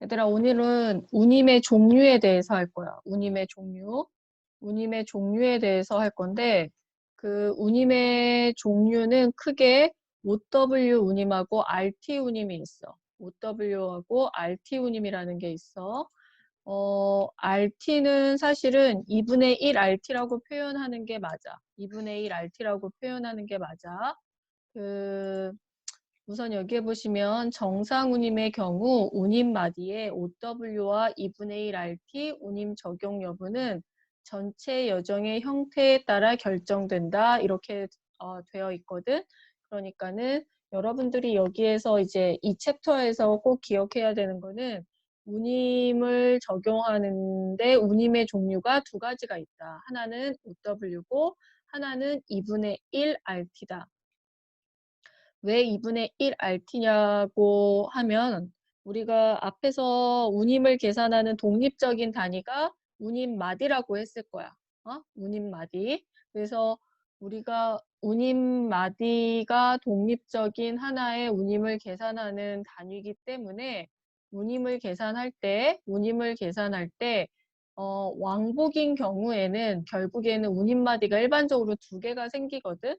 얘들아, 오늘은 운임의 종류에 대해서 할 거야. 운임의 종류. 운임의 종류에 대해서 할 건데, 그 운임의 종류는 크게 OW 운임하고 RT 운임이 있어. OW하고 RT 운임이라는 게 있어. RT는 사실은 2분의 1 RT라고 표현하는 게 맞아. 2분의 1 RT라고 표현하는 게 맞아. 우선 여기에 보시면 정상운임의 경우 운임 마디에 OW와 2분의 1 RT 운임 적용 여부는 전체 여정의 형태에 따라 결정된다. 이렇게 되어 있거든. 그러니까는 여러분들이 여기에서 이제 이 챕터에서 꼭 기억해야 되는 거는 운임을 적용하는데 운임의 종류가 두 가지가 있다. 하나는 OW고 하나는 2분의 1 RT다. 왜 2분의 1 RT냐고 하면 우리가 앞에서 운임을 계산하는 독립적인 단위가 운임마디라고 했을 거야. 운임마디. 그래서 우리가 운임마디가 독립적인 하나의 운임을 계산하는 단위이기 때문에 운임을 계산할 때 왕복인 경우에는 결국에는 운임마디가 일반적으로 두 개가 생기거든.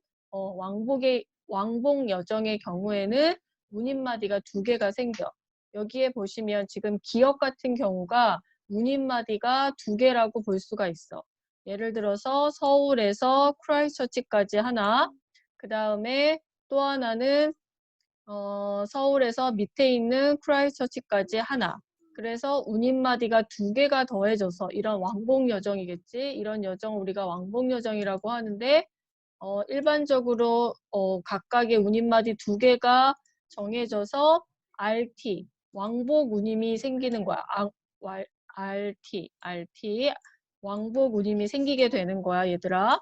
왕복 여정의 경우에는 운임마디가 두 개가 생겨. 여기에 보시면 지금 기역 같은 경우가 운임마디가 두 개라고 볼 수가 있어. 예를 들어서 서울에서 크라이스처치까지 하나, 그 다음에 또 하나는 서울에서 밑에 있는 크라이스처치까지 하나. 그래서 운임마디가 두 개가 더해져서 이런 왕복 여정이겠지. 이런 여정 우리가 왕복 여정이라고 하는데 일반적으로 각각의 운임마디 두 개가 정해져서 RT, 왕복 운임이 생기는 거야. RT, 왕복 운임이 생기게 되는 거야, 얘들아.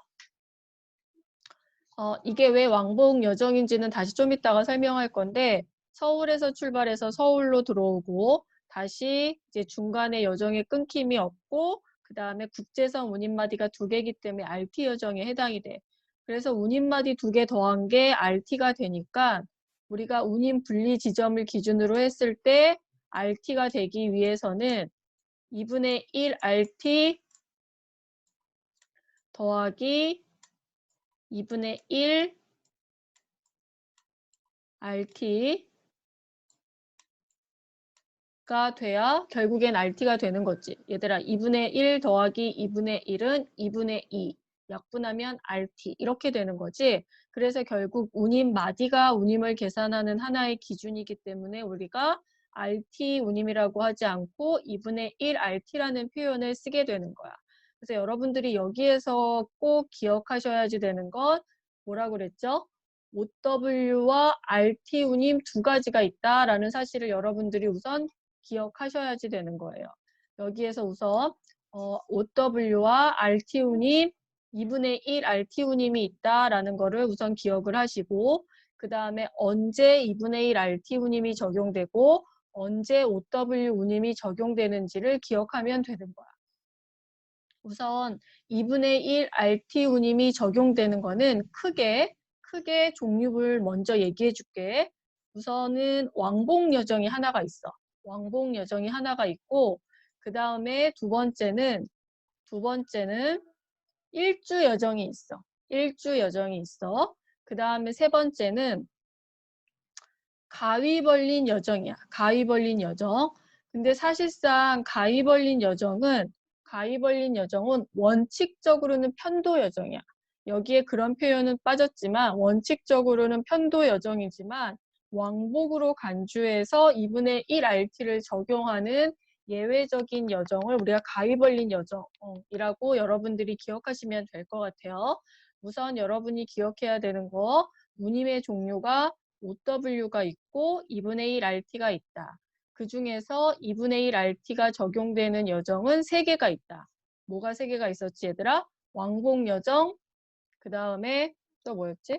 이게 왜 왕복 여정인지는 다시 좀 이따가 설명할 건데 서울에서 출발해서 서울로 들어오고 다시 이제 중간에 여정에 끊김이 없고 그 다음에 국제선 운임마디가 두 개이기 때문에 RT 여정에 해당이 돼. 그래서 운임마디 두 개 더한 게 RT가 되니까 우리가 운임 분리 지점을 기준으로 했을 때 RT가 되기 위해서는 2분의 1 RT 더하기 2분의 1 RT 가 돼야 결국엔 RT가 되는 거지. 얘들아, 2분의 1 더하기 2분의 1은 2분의 2. 약분하면 RT. 이렇게 되는 거지. 그래서 결국 운임 마디가 운임을 계산하는 하나의 기준이기 때문에 우리가 RT 운임이라고 하지 않고 2분의 1 RT라는 표현을 쓰게 되는 거야. 그래서 여러분들이 여기에서 꼭 기억하셔야지 되는 건 뭐라고 그랬죠? OW와 RT 운임 두 가지가 있다라는 사실을 여러분들이 우선 기억하셔야지 되는 거예요. 여기에서 우선 OW와 RT운임 2분의 1 RT운임이 있다라는 거를 우선 기억을 하시고 그 다음에 언제 2분의 1 RT운임이 적용되고 언제 OW운임이 적용되는지를 기억하면 되는 거야. 우선 2분의 1 RT운임이 적용되는 거는 크게 종류를 먼저 얘기해 줄게. 우선은 왕복 여정이 하나가 있어. 왕복 여정이 하나가 있고 그 다음에 두 번째는 일주 여정이 있어. 일주 여정이 있어. 그 다음에 세 번째는 가위 벌린 여정이야. 가위 벌린 여정. 근데 사실상 가위 벌린 여정은 원칙적으로는 편도 여정이야. 여기에 그런 표현은 빠졌지만 원칙적으로는 편도 여정이지만 왕복으로 간주해서 2분의 1 RT를 적용하는 예외적인 여정을 우리가 가위 벌린 여정이라고 여러분들이 기억하시면 될 것 같아요. 우선 여러분이 기억해야 되는 거 운임의 종류가 OW가 있고 2분의 1 RT가 있다. 그 중에서 2분의 1 RT가 적용되는 여정은 3개가 있다. 뭐가 3개가 있었지 얘들아? 왕복 여정, 그 다음에 또 뭐였지?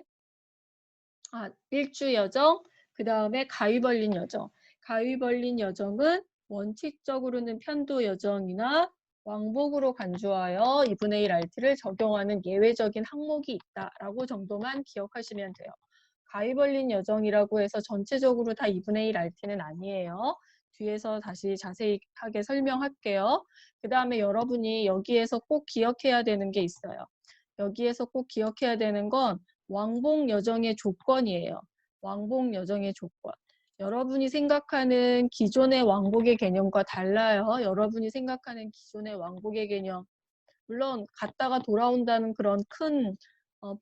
일주 여정, 그 다음에 가위 벌린 여정. 가위 벌린 여정은 원칙적으로는 편도 여정이나 왕복으로 간주하여 2분의 1 RT를 적용하는 예외적인 항목이 있다라고 정도만 기억하시면 돼요. 가위 벌린 여정이라고 해서 전체적으로 다 2분의 1 RT는 아니에요. 뒤에서 다시 자세하게 설명할게요. 그 다음에 여러분이 여기에서 꼭 기억해야 되는 게 있어요. 여기에서 꼭 기억해야 되는 건 왕복 여정의 조건이에요. 왕복 여정의 조건. 여러분이 생각하는 기존의 왕복의 개념과 달라요. 여러분이 생각하는 기존의 왕복의 개념. 물론 갔다가 돌아온다는 그런 큰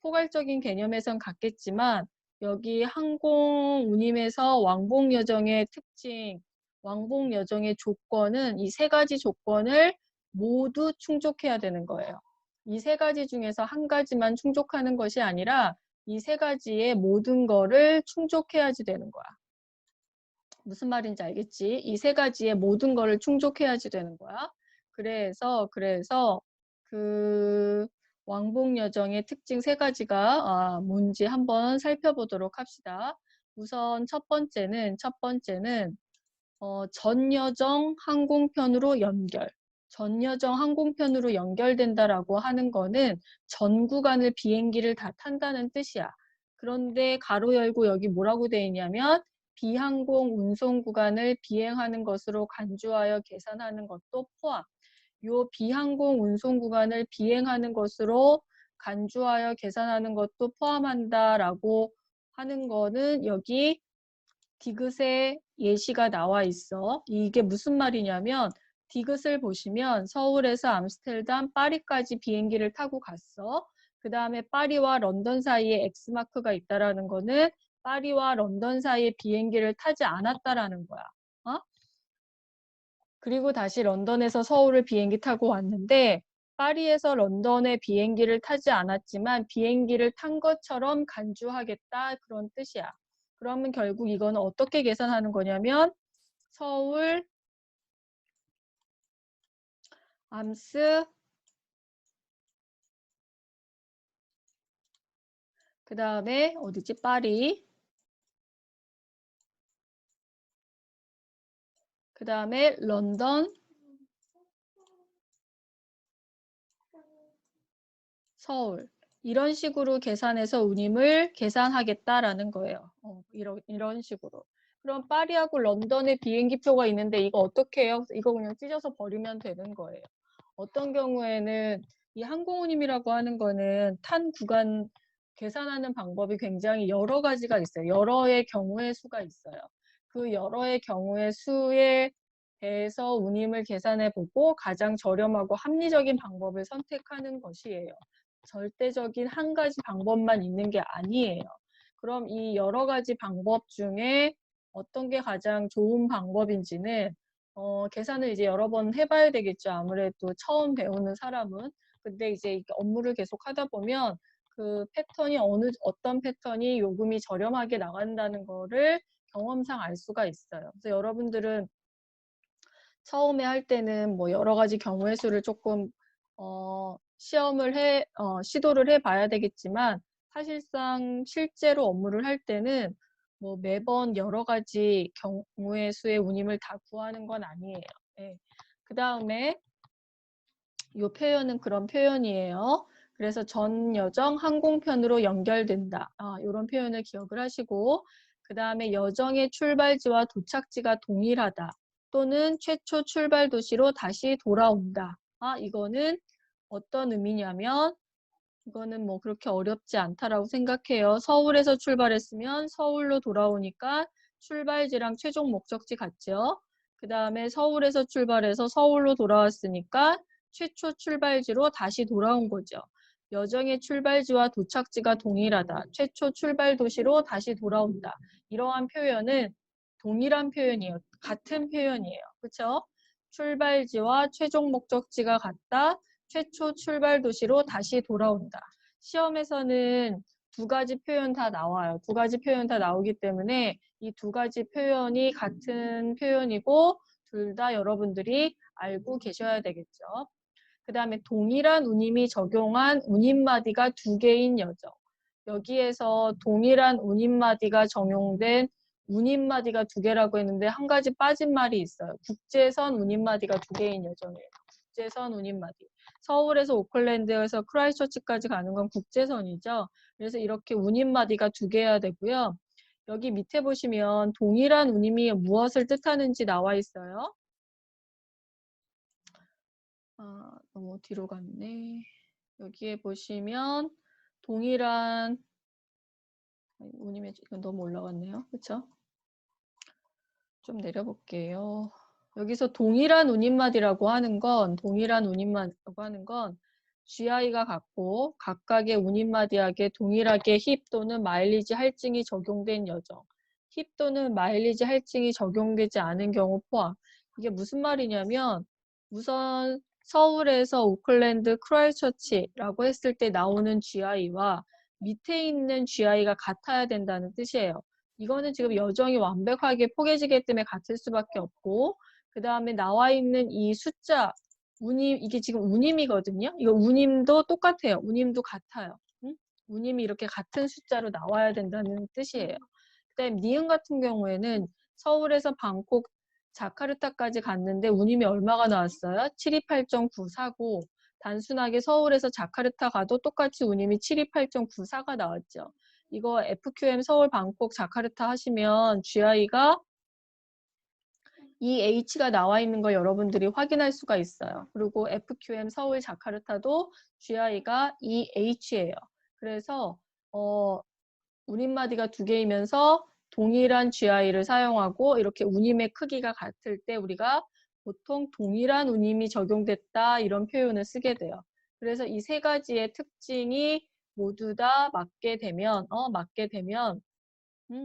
포괄적인 개념에선 같겠지만 여기 항공 운임에서 왕복 여정의 특징, 왕복 여정의 조건은 이 세 가지 조건을 모두 충족해야 되는 거예요. 이 세 가지 중에서 한 가지만 충족하는 것이 아니라 이 세 가지의 모든 거를 충족해야지 되는 거야. 무슨 말인지 알겠지? 이 세 가지의 모든 거를 충족해야지 되는 거야. 그래서 그 왕복 여정의 특징 세 가지가 뭔지 한번 살펴보도록 합시다. 우선 첫 번째는 전여정 항공편으로 연결. 전여정 항공편으로 연결된다라고 하는 거는 전 구간을 비행기를 다 탄다는 뜻이야. 그런데 가로 열고 여기 뭐라고 돼 있냐면 비항공 운송 구간을 비행하는 것으로 간주하여 계산하는 것도 포함. 요 비항공 운송 구간을 비행하는 것으로 간주하여 계산하는 것도 포함한다라고 하는 거는 여기 디귿에 예시가 나와 있어. 이게 무슨 말이냐면 디귿을 보시면 서울에서 암스테르담, 파리까지 비행기를 타고 갔어. 그 다음에 파리와 런던 사이에 X마크가 있다라는 거는 파리와 런던 사이에 비행기를 타지 않았다라는 거야. 어? 그리고 다시 런던에서 서울을 비행기 타고 왔는데 파리에서 런던에 비행기를 타지 않았지만 비행기를 탄 것처럼 간주하겠다 그런 뜻이야. 그러면 결국 이거는 어떻게 계산하는 거냐면 서울, 암스, 그 다음에 어디지? 파리, 그 다음에 런던, 서울 이런 식으로 계산해서 운임을 계산하겠다라는 거예요. 이런 식으로. 그럼 파리하고 런던에 비행기표가 있는데 이거 어떻게 해요? 이거 그냥 찢어서 버리면 되는 거예요. 어떤 경우에는 이 항공운임이라고 하는 거는 탄 구간 계산하는 방법이 굉장히 여러 가지가 있어요. 여러의 경우의 수가 있어요. 그 여러의 경우의 수에 대해서 운임을 계산해 보고 가장 저렴하고 합리적인 방법을 선택하는 것이에요. 절대적인 한 가지 방법만 있는 게 아니에요. 그럼 이 여러 가지 방법 중에 어떤 게 가장 좋은 방법인지는 계산을 이제 여러 번 해봐야 되겠죠. 아무래도 처음 배우는 사람은. 근데 이제 업무를 계속 하다 보면 그 패턴이 어떤 패턴이 요금이 저렴하게 나간다는 거를 경험상 알 수가 있어요. 그래서 여러분들은 처음에 할 때는 뭐 여러 가지 경우의 수를 조금 시도를 해봐야 되겠지만 사실상 실제로 업무를 할 때는 뭐 매번 여러 가지 경우의 수의 운임을 다 구하는 건 아니에요. 네. 그 다음에 이 표현은 그런 표현이에요. 그래서 전 여정 항공편으로 연결된다. 이런 표현을 기억을 하시고 그 다음에 여정의 출발지와 도착지가 동일하다. 또는 최초 출발 도시로 다시 돌아온다. 이거는 어떤 의미냐면 이거는 뭐 그렇게 어렵지 않다라고 생각해요. 서울에서 출발했으면 서울로 돌아오니까 출발지랑 최종 목적지 같죠. 그 다음에 서울에서 출발해서 서울로 돌아왔으니까 최초 출발지로 다시 돌아온 거죠. 여정의 출발지와 도착지가 동일하다. 최초 출발 도시로 다시 돌아온다. 이러한 표현은 동일한 표현이에요. 같은 표현이에요. 그렇죠? 출발지와 최종 목적지가 같다. 최초 출발 도시로 다시 돌아온다. 시험에서는 두 가지 표현 다 나와요. 두 가지 표현 다 나오기 때문에 이 두 가지 표현이 같은 표현이고 둘 다 여러분들이 알고 계셔야 되겠죠. 그 다음에 동일한 운임이 적용한 운임마디가 두 개인 여정. 여기에서 동일한 운임마디가 적용된 운임마디가 두 개라고 했는데 한 가지 빠진 말이 있어요. 국제선 운임마디가 두 개인 여정이에요. 국제선 운임마디. 서울에서 오클랜드에서 크라이스처치까지 가는 건 국제선이죠. 그래서 이렇게 운임마디가 두 개여야 되고요. 여기 밑에 보시면 동일한 운임이 무엇을 뜻하는지 나와 있어요. 아, 너무 뒤로 갔네. 여기에 보시면 동일한 운임의 이건 너무 올라갔네요. 그렇죠? 좀 내려볼게요. 여기서 동일한 운임mad이라고 하는 건 GI가 같고 각각의 운임마디하게 동일하게 힙 또는 마일리지 할증이 적용된 여정. 힙 또는 마일리지 할증이 적용되지 않은 경우 포함. 이게 무슨 말이냐면 우선 서울에서 오클랜드 크라이처치라고 했을 때 나오는 GI와 밑에 있는 GI가 같아야 된다는 뜻이에요. 이거는 지금 여정이 완벽하게 포개지기 때문에 같을 수밖에 없고 그 다음에 나와 있는 이 숫자 운임 이게 지금 운임이거든요. 이거 운임도 똑같아요. 운임도 같아요. 응? 운임이 이렇게 같은 숫자로 나와야 된다는 뜻이에요. 그다음에 니은 같은 경우에는 서울에서 방콕 자카르타까지 갔는데 운임이 얼마가 나왔어요? 728.94고 단순하게 서울에서 자카르타 가도 똑같이 운임이 728.94가 나왔죠. 이거 FQM 서울 방콕 자카르타 하시면 GI가 EH가 나와 있는 걸 여러분들이 확인할 수가 있어요. 그리고 FQM 서울 자카르타도 GI가 EH예요. 그래서 운임마디가 두 개이면서 동일한 GI를 사용하고 이렇게 운임의 크기가 같을 때 우리가 보통 동일한 운임이 적용됐다 이런 표현을 쓰게 돼요. 그래서 이 세 가지의 특징이 모두 다 맞게 되면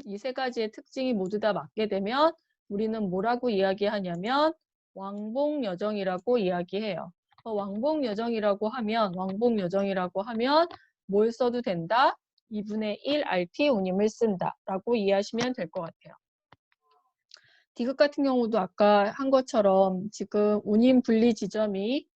이 세 가지의 특징이 모두 다 맞게 되면 우리는 뭐라고 이야기하냐면 왕복여정이라고 이야기해요. 왕복여정이라고 하면 뭘 써도 된다? 2분의 1 RT 운임을 쓴다 라고 이해하시면 될 것 같아요. 디귿 같은 경우도 아까 한 것처럼 지금 운임 분리 지점이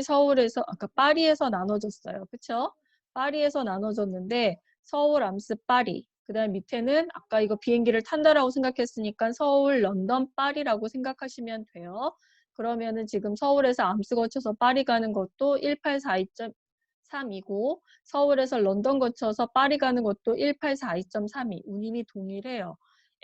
서울에서 아까 파리에서 나눠졌어요. 그쵸? 파리에서 나눠졌는데 서울, 암스, 파리. 그 다음 밑에는 아까 이거 비행기를 탄다라고 생각했으니까 서울, 런던, 파리라고 생각하시면 돼요. 그러면은 지금 서울에서 암스 거쳐서 파리 가는 것도 1842.3이고 서울에서 런던 거쳐서 파리 가는 것도 1842.32. 운임이 동일해요.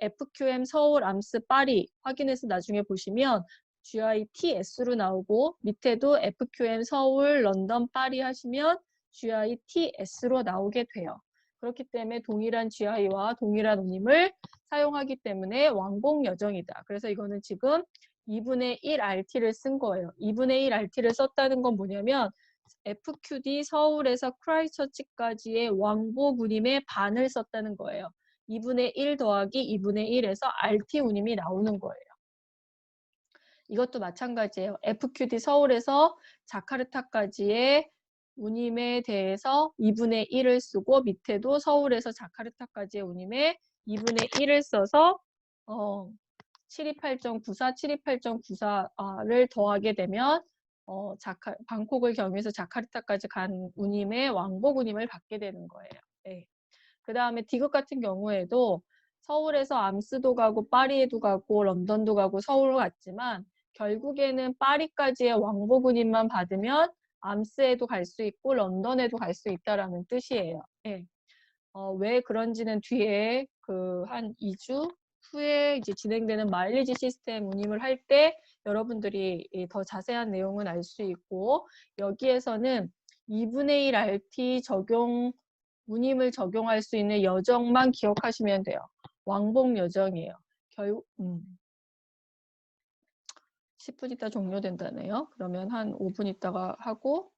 FQM 서울, 암스, 파리 확인해서 나중에 보시면 GITS로 나오고 밑에도 FQM 서울, 런던, 파리 하시면 GITS로 나오게 돼요. 그렇기 때문에 동일한 GI와 동일한 운임을 사용하기 때문에 왕복 여정이다. 그래서 이거는 지금 2분의 1 RT를 쓴 거예요. 2분의 1 RT를 썼다는 건 뭐냐면 FQD 서울에서 크라이처치까지의 왕복 운임의 반을 썼다는 거예요. 2분의 1 더하기 2분의 1에서 RT 운임이 나오는 거예요. 이것도 마찬가지예요. FQD 서울에서 자카르타까지의 운임에 대해서 2분의 1을 쓰고 밑에도 서울에서 자카르타까지의 운임에 2분의 1을 써서 728.94, 728.94를 더하게 되면 방콕을 경유해서 자카르타까지 간 운임의 왕복 운임을 받게 되는 거예요. 네. 그 다음에 디귿 같은 경우에도 서울에서 암스도 가고 파리에도 가고 런던도 가고 서울 갔지만 결국에는 파리까지의 왕복 운임만 받으면 암스에도 갈 수 있고 런던에도 갈 수 있다라는 뜻이에요. 네. 왜 그런지는 뒤에 그 한 2주 후에 이제 진행되는 마일리지 시스템 운임을 할 때 여러분들이 더 자세한 내용은 알 수 있고 여기에서는 2분의 1 RT 적용 운임을 적용할 수 있는 여정만 기억하시면 돼요. 왕복 여정이에요. 결국 10분 있다 종료된다네요. 그러면 한 5분 있다가 하고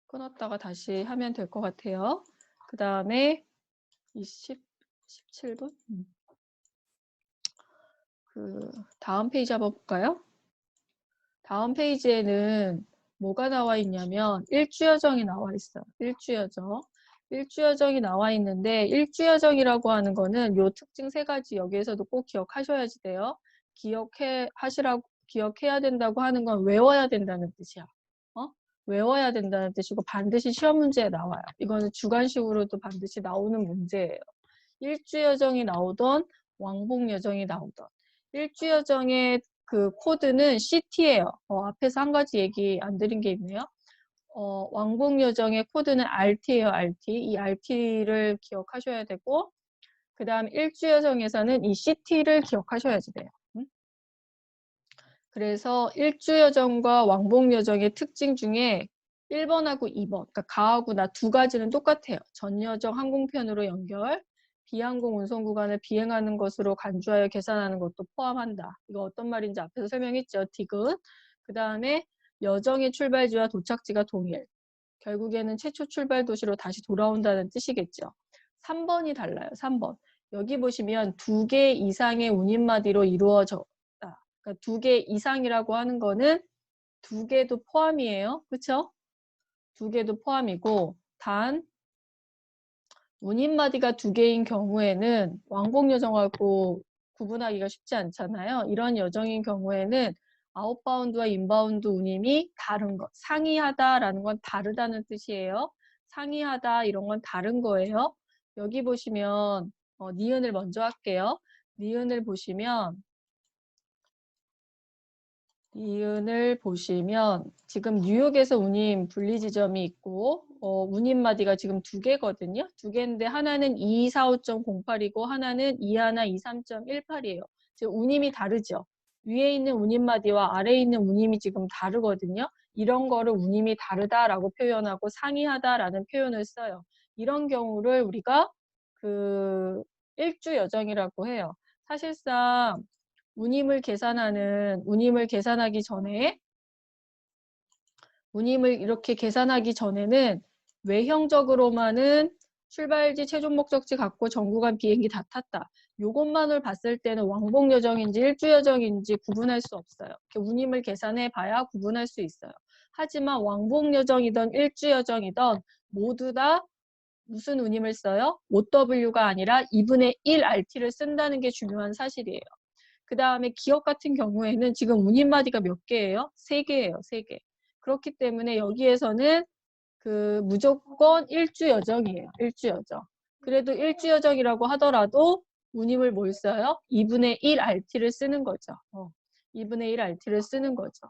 끊었다가 다시 하면 될 것 같아요. 그 다음에 17분? 그 다음 페이지 한번 볼까요? 다음 페이지에는 뭐가 나와 있냐면 일주여정이 나와 있어요. 일주여정이 나와 있는데 일주여정이라고 하는 거는 요 특징 세 가지 여기에서도 꼭 기억하셔야지 돼요. 기억해야 된다고 하는 건 외워야 된다는 뜻이야. 외워야 된다는 뜻이고 반드시 시험 문제에 나와요. 이거는 주관식으로도 반드시 나오는 문제예요. 일주여정이 나오던 왕복여정이 나오던 일주여정의 그 코드는 CT예요. 앞에서 한 가지 얘기 안 드린 게 있네요. 왕복여정의 코드는 RT예요, RT. 이 RT를 기억하셔야 되고, 그 다음 일주여정에서는 이 CT를 기억하셔야지 돼요. 그래서 일주여정과 왕복여정의 특징 중에 1번하고 2번, 그러니까 가하고 나 두 가지는 똑같아요. 전여정 항공편으로 연결, 비항공 운송 구간을 비행하는 것으로 간주하여 계산하는 것도 포함한다. 이거 어떤 말인지 앞에서 설명했죠. 디귿. 그 다음에 여정의 출발지와 도착지가 동일. 결국에는 최초 출발 도시로 다시 돌아온다는 뜻이겠죠. 3번이 달라요. 3번. 여기 보시면 2개 이상의 운임마디로 이루어졌다. 그러니까 2개 이상이라고 하는 거는 2개도 포함이에요. 그렇죠? 2개도 포함이고 단 운임마디가 2개인 경우에는 왕복여정하고 구분하기가 쉽지 않잖아요. 이런 여정인 경우에는 아웃바운드와 인바운드 운임이 다른 것, 상이하다라는 건 다르다는 뜻이에요. 상이하다 이런 건 다른 거예요. 여기 보시면 니은을 먼저 할게요. 니은을 보시면 지금 뉴욕에서 운임 분리 지점이 있고 운임마디가 지금 2개거든요. 2개인데 하나는 245.08이고 하나는 2123.18이에요. 지금 운임이 다르죠. 위에 있는 운임마디와 아래에 있는 운임이 지금 다르거든요. 이런 거를 운임이 다르다라고 표현하고 상이하다라는 표현을 써요. 이런 경우를 우리가 그 일주여정이라고 해요. 사실상 운임을 계산하기 전에 운임을 이렇게 계산하기 전에는 외형적으로만은 출발지, 최종 목적지 갖고 전구간 비행기 다 탔다. 요것만을 봤을 때는 왕복여정인지 일주여정인지 구분할 수 없어요. 운임을 계산해 봐야 구분할 수 있어요. 하지만 왕복여정이든 일주여정이든 모두 다 무슨 운임을 써요? OW가 아니라 2분의 1 RT를 쓴다는 게 중요한 사실이에요. 그 다음에 기업 같은 경우에는 지금 운임마디가 몇 개예요? 3개예요. 3개. 그렇기 때문에 여기에서는 무조건 일주여정이에요. 일주여정. 그래도 일주여정이라고 하더라도 운임을 뭘 써요? 2분의 1 RT를 쓰는 거죠. 2분의 1 RT를 쓰는 거죠.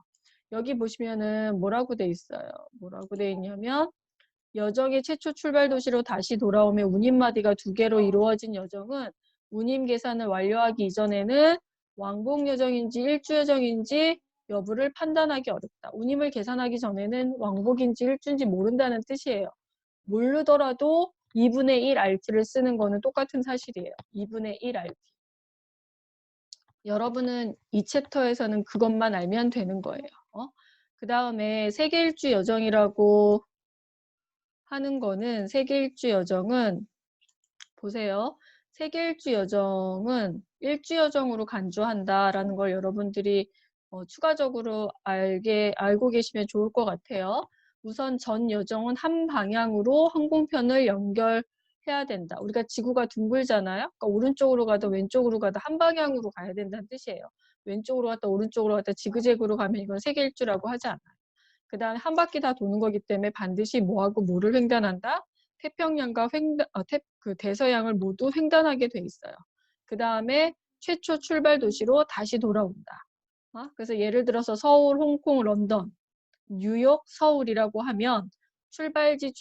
여기 보시면은 뭐라고 돼 있어요? 뭐라고 돼 있냐면 여정의 최초 출발 도시로 다시 돌아오며 운임마디가 2개로 이루어진 여정은 운임 계산을 완료하기 이전에는 왕복 여정인지 일주 여정인지 여부를 판단하기 어렵다. 운임을 계산하기 전에는 왕복인지 일주인지 모른다는 뜻이에요. 모르더라도 2분의 1 RT를 쓰는 거는 똑같은 사실이에요. 2분의 1 RT. 여러분은 이 챕터에서는 그것만 알면 되는 거예요. 그 다음에 세계 일주 여정이라고 하는 거는 세계 일주 여정은 보세요. 세계 일주 여정은 일주 여정으로 간주한다라는 걸 여러분들이 추가적으로 알고 계시면 좋을 것 같아요. 우선 전 여정은 한 방향으로 항공편을 연결해야 된다. 우리가 지구가 둥글잖아요. 그러니까 오른쪽으로 가다 왼쪽으로 가다 한 방향으로 가야 된다는 뜻이에요. 왼쪽으로 갔다 오른쪽으로 갔다 지그재그로 가면 이건 세계 일주라고 하지 않아요. 그 다음에 한 바퀴 다 도는 거기 때문에 반드시 뭐하고 뭐를 횡단한다? 태평양과 대서양을 모두 횡단하게 돼 있어요. 그 다음에 최초 출발 도시로 다시 돌아온다. 그래서 예를 들어서 서울, 홍콩, 런던, 뉴욕, 서울이라고 하면 출발지,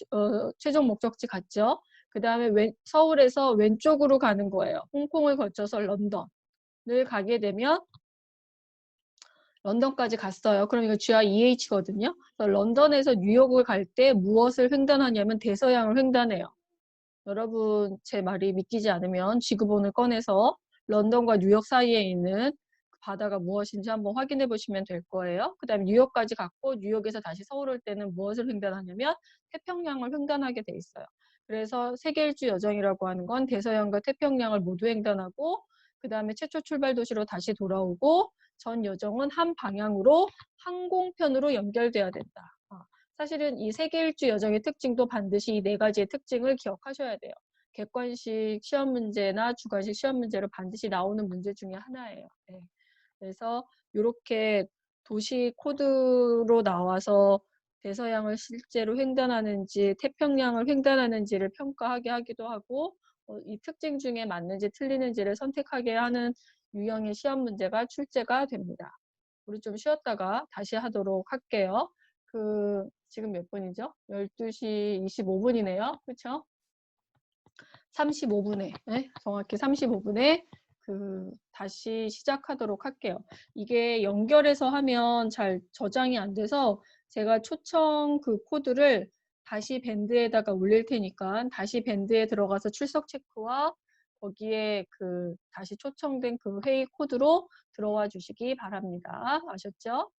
최종 목적지 같죠? 그 다음에 서울에서 왼쪽으로 가는 거예요. 홍콩을 거쳐서 런던을 가게 되면 런던까지 갔어요. 그럼 이거 GREH거든요. 런던에서 뉴욕을 갈 때 무엇을 횡단하냐면 대서양을 횡단해요. 여러분 제 말이 믿기지 않으면 지구본을 꺼내서 런던과 뉴욕 사이에 있는 바다가 무엇인지 한번 확인해 보시면 될 거예요. 그 다음에 뉴욕까지 갔고 뉴욕에서 다시 서울 올 때는 무엇을 횡단하냐면 태평양을 횡단하게 돼 있어요. 그래서 세계 일주 여정이라고 하는 건 대서양과 태평양을 모두 횡단하고 그 다음에 최초 출발 도시로 다시 돌아오고 전 여정은 한 방향으로 항공편으로 연결돼야 된다. 사실은 이 세계 일주 여정의 특징도 반드시 이 4가지의 특징을 기억하셔야 돼요. 객관식 시험 문제나 주관식 시험 문제로 반드시 나오는 문제 중에 하나예요. 네. 그래서 이렇게 도시 코드로 나와서 대서양을 실제로 횡단하는지 태평양을 횡단하는지를 평가하게 하기도 하고 이 특징 중에 맞는지 틀리는지를 선택하게 하는 유형의 시험 문제가 출제가 됩니다. 우리 좀 쉬었다가 다시 하도록 할게요. 지금 몇 분이죠? 12시 25분이네요. 그렇죠? 35분에, 네? 정확히 35분에 다시 시작하도록 할게요. 이게 연결해서 하면 잘 저장이 안 돼서 제가 초청 코드를 다시 밴드에다가 올릴 테니까 다시 밴드에 들어가서 출석 체크와 거기에 다시 초청된 회의 코드로 들어와 주시기 바랍니다. 아셨죠?